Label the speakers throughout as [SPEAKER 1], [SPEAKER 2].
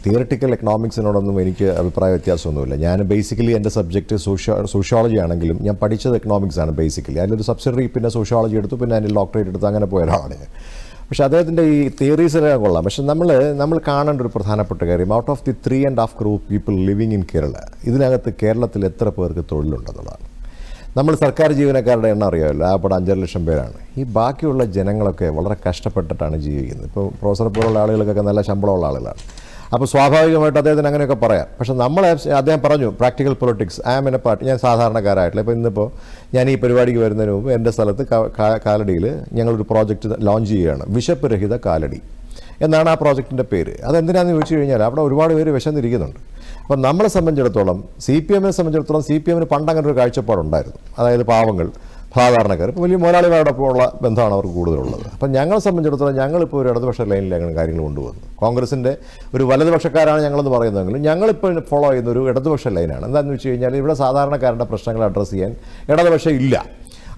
[SPEAKER 1] Theoretical എക്കണോമിക്സിനോടൊന്നും എനിക്ക് അഭിപ്രായ വ്യത്യാസമൊന്നുമില്ല. ഞാൻ ബേസിക്കലി എൻ്റെ സബ്ജക്റ്റ് സോഷ്യോളജി ആണെങ്കിലും ഞാൻ പഠിച്ചത് എക്കണോമിക്സ് ആണ് ബേസിക്കലി. അതിലൊരു സബ്സിഡറി പിന്നെ സോഷ്യോളജി എടുത്തു, പിന്നെ അതിൽ ഡോക്ടറേറ്റ് എടുത്ത് അങ്ങനെ പോയ ഒരാളാണ് ഞാൻ. പക്ഷേ അദ്ദേഹത്തിൻ്റെ ഈ തിയറീസിലൊക്കെ കൊള്ളാം. പക്ഷേ നമ്മൾ കാണേണ്ട ഒരു പ്രധാനപ്പെട്ട കാര്യം, out of the 3.5 crore people living in Kerala, ഇതിനകത്ത് കേരളത്തിൽ എത്ര പേർക്ക് തൊഴിലുണ്ടെന്നുള്ളതാണ്. നമ്മൾ സർക്കാർ ജീവനക്കാരുടെ എണ്ണം അറിയാമല്ലോ, ആകപ്പാടെ 5.5 ലക്ഷം പേരാണ്. ഈ ബാക്കിയുള്ള ജനങ്ങളൊക്കെ വളരെ കഷ്ടപ്പെട്ടിട്ടാണ് ജീവിക്കുന്നത്. ഇപ്പോൾ പ്രൊഫസറെ പോലുള്ള ആളുകൾക്കൊക്കെ നല്ല ശമ്പളമുള്ള ആളുകളാണ്. അപ്പോൾ സ്വാഭാവികമായിട്ട് അദ്ദേഹത്തിന് അങ്ങനെയൊക്കെ പറയാം. പക്ഷേ അദ്ദേഹം പറഞ്ഞു practical politics, I am in a party. ഞാൻ സാധാരണക്കാരായിട്ടില്ല. ഇപ്പോൾ ഇന്നിപ്പോൾ ഞാൻ ഈ പരിപാടിക്ക് വരുന്നതിന് മുമ്പ് എൻ്റെ സ്ഥലത്ത് കാലടിയിൽ ഞങ്ങളൊരു പ്രോജക്റ്റ് ലോഞ്ച് ചെയ്യുകയാണ്. വിശപ്പ് രഹിത കാലടി എന്നാണ് ആ പ്രോജക്റ്റിൻ്റെ പേര്. അതെന്തിനാണെന്ന് ചോദിച്ചു കഴിഞ്ഞാൽ അവിടെ ഒരുപാട് പേര് വിശന്നിരിക്കുന്നുണ്ട്. അപ്പം നമ്മളെ സംബന്ധിച്ചിടത്തോളം, CPM-നെ സംബന്ധിച്ചിടത്തോളം, CPM-ന് പണ്ട് അങ്ങനെ ഒരു കാഴ്ചപ്പാടുണ്ടായിരുന്നു. അതായത് പാവങ്ങൾ, സാധാരണക്കാർ, ഇപ്പോൾ വലിയ മുതലാളിമാരോടൊപ്പമുള്ള ബന്ധമാണ് അവർക്ക് കൂടുതലുള്ളത്. അപ്പം ഞങ്ങളെ സംബന്ധിച്ചിടത്തോളം ഞങ്ങളിപ്പോൾ ഒരു ഇടതുപക്ഷ ലൈനിലാണ് കാര്യങ്ങൾ കൊണ്ടുവന്നു. കോൺഗ്രസിൻ്റെ ഒരു വലതുപക്ഷക്കാരാണ് ഞങ്ങളെന്ന് പറയുന്നതെങ്കിലും ഞങ്ങളിപ്പോൾ ഫോളോ ചെയ്യുന്ന ഒരു ഇടതുപക്ഷ ലൈനാണ്. എന്താണെന്ന് വെച്ച് കഴിഞ്ഞാൽ ഇവിടെ സാധാരണക്കാരുടെ പ്രശ്നങ്ങൾ അഡ്രസ്സ് ചെയ്യാൻ ഇടതുപക്ഷം ഇല്ല.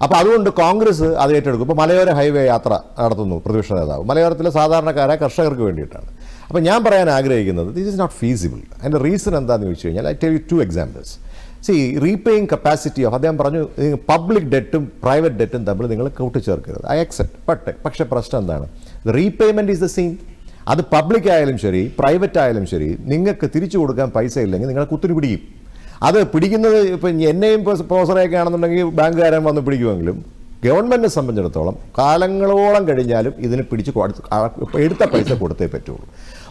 [SPEAKER 1] അപ്പോൾ അതുകൊണ്ട് കോൺഗ്രസ് അത് ഏറ്റെടുക്കും. ഇപ്പോൾ മലയോര ഹൈവേ യാത്ര നടത്തുന്നു പ്രതിപക്ഷ നേതാവ്. മലയോരത്തിലെ സാധാരണക്കാരായ കർഷകർക്ക് വേണ്ടിയിട്ടാണ്. അപ്പോൾ ഞാൻ പറയാൻ ആഗ്രഹിക്കുന്നത്, ദിസ് ഈസ് നോട്ട് ഫീസിബിൾ. അതിൻ്റെ റീസൺ എന്താണെന്ന് ചോദിച്ചു കഴിഞ്ഞാൽ, I tell you 2 examples. Repaying capacity of, അദ്ദേഹം പറഞ്ഞു പബ്ലിക് ഡെറ്റും പ്രൈവറ്റ് ഡെറ്റും തമ്മിൽ നിങ്ങൾ കൂട്ടിച്ചേർക്കരുത്. I accept. പക്ഷേ പ്രശ്നം എന്താണ്? Repayment is the same. അത് പബ്ലിക് ആയാലും ശരി, പ്രൈവറ്റ് ആയാലും ശരി, നിങ്ങൾക്ക് തിരിച്ചു കൊടുക്കാൻ പൈസ ഇല്ലെങ്കിൽ നിങ്ങളെ കുത്തിരി പിടിക്കും. അത് പിടിക്കുന്നത് ഇപ്പം എന്നെയും പ്രൊഫസറെയൊക്കെ ആണെന്നുണ്ടെങ്കിൽ ബാങ്കുകാരൻ വന്ന് പിടിക്കുമെങ്കിലും ഗവൺമെൻറ്റിനെ സംബന്ധിച്ചിടത്തോളം കാലങ്ങളോളം കഴിഞ്ഞാലും ഇതിന് പിടിച്ച് എടുത്ത പൈസ കൊടുത്തേ പറ്റുള്ളൂ.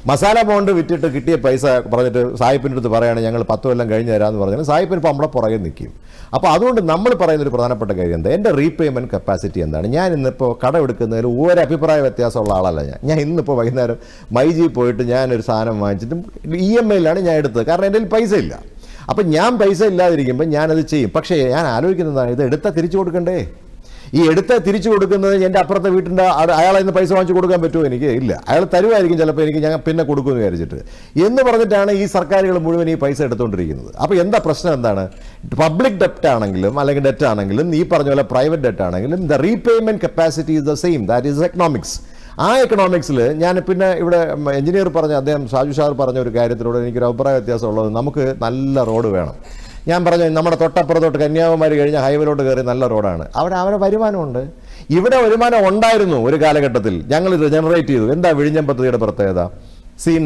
[SPEAKER 1] മസാല ബോണ്ട് വിറ്റിട്ട് കിട്ടിയ പൈസ പറഞ്ഞിട്ട് സായിപ്പിൻ്റെ അടുത്ത് പറയുകയാണ് ഞങ്ങൾ 10 കൊല്ലം കഴിഞ്ഞ് തരാമെന്ന് പറഞ്ഞാൽ സായിപ്പിന് ഇപ്പോൾ നമ്മളെ പുറകെ നിൽക്കും. അപ്പോൾ അതുകൊണ്ട് നമ്മൾ പറയുന്നൊരു പ്രധാനപ്പെട്ട കാര്യം എന്താ, എൻ്റെ റീപേയ്മെൻറ്റ് കപ്പാസിറ്റി എന്താണ്? ഞാൻ ഇന്നിപ്പോൾ കടമെടുക്കുന്നതിൽ ഒരു അഭിപ്രായ വ്യത്യാസമുള്ള ആളല്ല ഞാൻ ഇന്നിപ്പോൾ വൈകുന്നേരം മൈജി പോയിട്ട് ഞാനൊരു സാധനം വാങ്ങിച്ചിട്ടും EMI-ലാണ് ഞാൻ എടുത്തത്. കാരണം എൻ്റെ കയ്യിൽ പൈസ ഇല്ല. അപ്പം ഞാൻ പൈസ ഇല്ലാതിരിക്കുമ്പോൾ ഞാനത് ചെയ്യും. പക്ഷേ ഞാൻ ആലോചിക്കുന്നതാണ്, ഇത് എടുത്താൽ തിരിച്ചു കൊടുക്കണ്ടേ? ഈ എടുത്ത് തിരിച്ചു കൊടുക്കുന്നത് എൻ്റെ അപ്പുറത്തെ വീട്ടിൻ്റെ അയാളെ ഇന്ന് പൈസ വാങ്ങിച്ച് കൊടുക്കാൻ പറ്റുമോ? എനിക്ക് ഇല്ല. അയാൾ തരുമായിരിക്കും ചിലപ്പോൾ, എനിക്ക് ഞാൻ പിന്നെ കൊടുക്കുമെന്ന് വിചാരിച്ചിട്ട് എന്ന് പറഞ്ഞിട്ടാണ് ഈ സർക്കാരുകൾ മുഴുവൻ ഈ പൈസ എടുത്തുകൊണ്ടിരിക്കുന്നത്. അപ്പോൾ എന്താ പ്രശ്നം എന്താണ്? പബ്ലിക് ഡെപ്റ്റ് ആണെങ്കിലും അല്ലെങ്കിൽ ഡെറ്റ് ആണെങ്കിലും ഈ പറഞ്ഞ പോലെ പ്രൈവറ്റ് ഡെറ്റ് ആണെങ്കിലും the repayment capacity is the same. That is economics. ആ എക്കണോമിക്സിൽ ഞാൻ പിന്നെ ഇവിടെ എഞ്ചിനീയർ പറഞ്ഞ അദ്ദേഹം ഷാജു ഷാർ പറഞ്ഞ ഒരു കാര്യത്തിലൂടെ എനിക്കൊരു അഭിപ്രായ വ്യത്യാസമുള്ളത്, നമുക്ക് നല്ല റോഡ് വേണം. ഞാൻ പറഞ്ഞു നമ്മുടെ തൊട്ടപ്പുറത്തോട്ട് കന്യാകുമാരി കഴിഞ്ഞ ഹൈവേയിലോട്ട് കയറി നല്ല റോഡാണ്. അവിടെ അവരുടെ വരുമാനമുണ്ട്. ഇവിടെ വരുമാനം ഉണ്ടായിരുന്നു ഒരു കാലഘട്ടത്തിൽ, ഞങ്ങൾ ജനറേറ്റ് ചെയ്തു. എന്താ വിഴിഞ്ഞം പദ്ധതിയുടെ പ്രത്യേകത?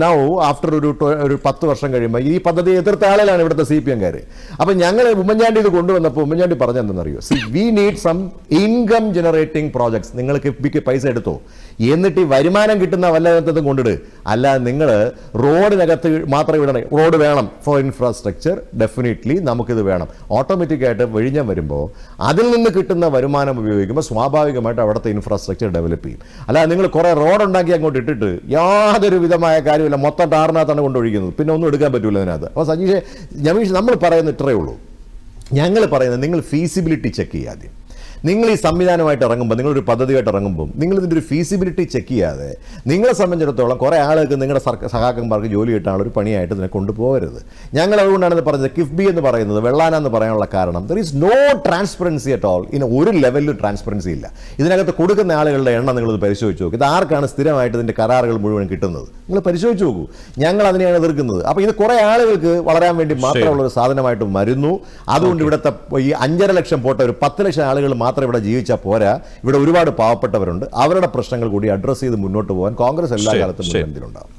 [SPEAKER 1] നൗ ആഫ്റ്റർ ഒരു 10 വർഷം കഴിയുമ്പോൾ ഈ പദ്ധതി എതിർത്ത ആളിലാണ് ഇവിടുത്തെ CPM-കാർ. അപ്പം ഞങ്ങൾ ഉമ്മൻചാണ്ടി ഇത് കൊണ്ടുവന്നപ്പോൾ Oommen Chandy പറഞ്ഞെന്തെന്നറിയോ? We need some income generating projects. നിങ്ങൾ കിഫ്ബിക്ക് പൈസ എടുത്തോ, എന്നിട്ട് ഈ വരുമാനം കിട്ടുന്ന വല്ലതും കൊണ്ടിട്. അല്ലാതെ നിങ്ങൾ റോഡിനകത്ത് മാത്രം ഇടണം. റോഡ് വേണം ഫോർ ഇൻഫ്രാസ്ട്രക്ചർ, ഡെഫിനറ്റ്ലി നമുക്കിത് വേണം. ഓട്ടോമാറ്റിക്കായിട്ട് വിഴിഞ്ഞം വരുമ്പോൾ അതിൽ നിന്ന് കിട്ടുന്ന വരുമാനം ഉപയോഗിക്കുമ്പോൾ സ്വാഭാവികമായിട്ട് അവിടുത്തെ ഇൻഫ്രാസ്ട്രക്ചർ ഡെവലപ്പ് ചെയ്യും. അല്ലാതെ നിങ്ങൾ കുറേ റോഡ് ഉണ്ടാക്കി അങ്ങോട്ട് ഇട്ടിട്ട് യാതൊരു വിധമായ കാര്യമില്ല, മൊത്തം ടാറിനകത്താണ് കൊണ്ടൊഴിക്കുന്നത്, പിന്നെ ഒന്നും എടുക്കാൻ പറ്റില്ല അതിനകത്ത്. അപ്പോൾ ജമീഷ് നമ്മൾ പറയുന്നത് ഇത്രയേ ഉള്ളൂ. ഞങ്ങൾ പറയുന്നത് നിങ്ങൾ ഫീസിബിലിറ്റി ചെക്ക് ചെയ്യാതെ, നിങ്ങൾ ഈ സംവിധാനമായിട്ട് ഇറങ്ങുമ്പോൾ, നിങ്ങളൊരു പദ്ധതിയായിട്ട് ഇറങ്ങുമ്പോൾ നിങ്ങളിതിൻ്റെ ഒരു ഫീസിബിലിറ്റി ചെക്ക് ചെയ്യാതെ നിങ്ങളെ സംബന്ധിച്ചിടത്തോളം കുറേ ആളുകൾക്ക് നിങ്ങളുടെ സഹാക്കന്മാർക്ക് ജോലി കിട്ടാനുള്ള ഒരു പണിയായിട്ട് ഇതിനെ കൊണ്ടുപോകരുത്. ഞങ്ങൾ അതുകൊണ്ടാണ് ഇത് പറഞ്ഞത്. കിഫ്ബി എന്ന് പറയുന്നത് വെള്ളാന എന്ന് പറയാനുള്ള കാരണം, there is no transparency at all. ഇനി ഒരു ലെവലിലും ട്രാൻസ്പെറൻസി ഇല്ല. ഇതിനകത്ത് കൊടുക്കുന്ന ആളുകളുടെ എണ്ണം നിങ്ങളിത് പരിശോധിച്ച് നോക്കും. ഇത് ആർക്കാണ് സ്ഥിരമായിട്ട് ഇതിൻ്റെ കരാറുകൾ മുഴുവൻ കിട്ടുന്നത്? നിങ്ങൾ പരിശോധിച്ച് നോക്കൂ. ഞങ്ങൾ അതിനെയാണ് എതിർക്കുന്നത്. അപ്പോൾ ഇത് കുറേ ആളുകൾക്ക് വളരാൻ വേണ്ടി മാത്രമുള്ളൊരു സാധനമായിട്ട് വരുന്നു. അതുകൊണ്ട് ഇവിടുത്തെ ഈ 5.5 ലക്ഷം പോട്ടെ, ഒരു 10 ലക്ഷം ആളുകൾ മാത്രം ഇവിടെ ജീവിച്ചാൽ പോരാ. ഇവിടെ ഒരുപാട് പാവപ്പെട്ടവരുണ്ട്. അവരുടെ പ്രശ്നങ്ങൾ കൂടി അഡ്രസ്സ് ചെയ്ത് മുന്നോട്ട് പോകാൻ കോൺഗ്രസ് എല്ലാ കാലത്തും മുൻപന്തിയിലുണ്ടാവും.